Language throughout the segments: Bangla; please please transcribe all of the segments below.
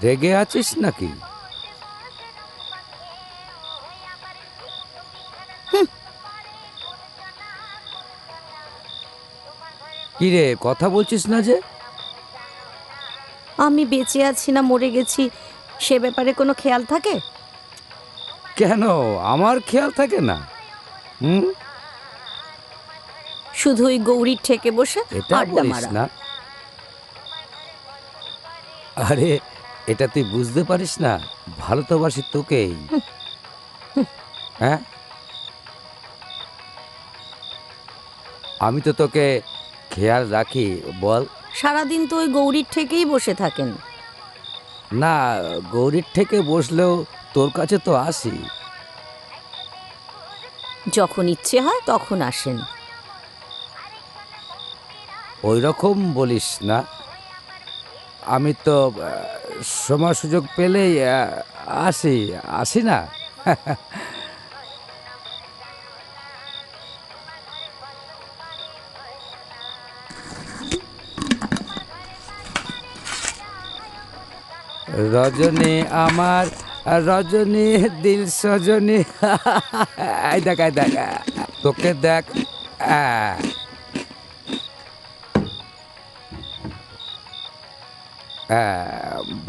রেগে আছিস নাকি? কি রে, কথা বলছিস না যে? আমি বেঁচে আছি না মরে গেছি সে ব্যাপারে কোনো খেয়াল থাকে? কেন আমার খেয়াল থাকে না? হুম, শুধু ওই গৌরীর ঠেকে বসে এটা আড্ডা বলিস মারা। না। আরে, এটা তুই বুঝতে পারিস না? ভালো তো বাসি তোকেই। হ্যাঁ, আমি তো তোকে খেয়াল রাখি, বল। সারাদিন তো ওই গৌরীর ঠেকেই বসে থাকেন। না, গৌরীর থেকে বসলেও তোর কাছে তো আসি। যখন ইচ্ছে হয় তখন আসেন। ওই রকম বলিস না। আমি তো সময় সুযোগ পেলেই আসি, আসি না। রজনী আমার, রজনী দিল সজনী। এই দেখ, এই দেখ, তোকে দেখ। আহ,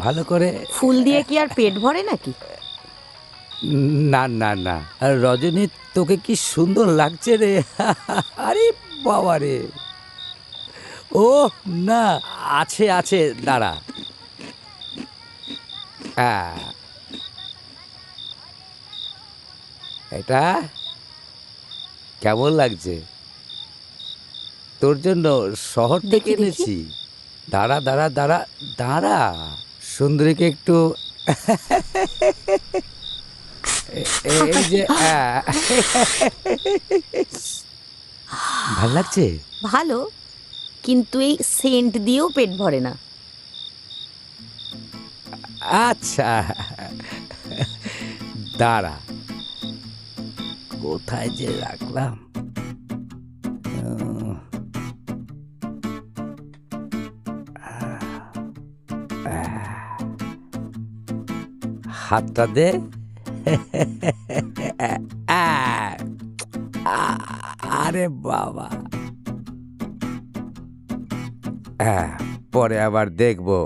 ভালো করে। ফুল দিয়ে কি আর পেট ভরে নাকি? না না না, রজনী তোকে কি সুন্দর লাগছে রে। আরে বাবা রে। ও না, আছে আছে, দাঁড়া। হ্যাঁ, এটা কেমন লাগছে? তোর জন্য শহর থেকে দেখি দেখি। এনেছি। দাঁড়া দাঁড়া দাঁড়া দাঁড়া, সুন্দরীকে একটু এই যে ভাল লাগছে। ভালো, কিন্তু এই সেন্ট দিয়েও পেট ভরে না। আচ্ছা, দাঁড়া, কোথায় যে রাখলাম। উম, হাতটা দে। আরে বাবা, পরে আবার দেখবো।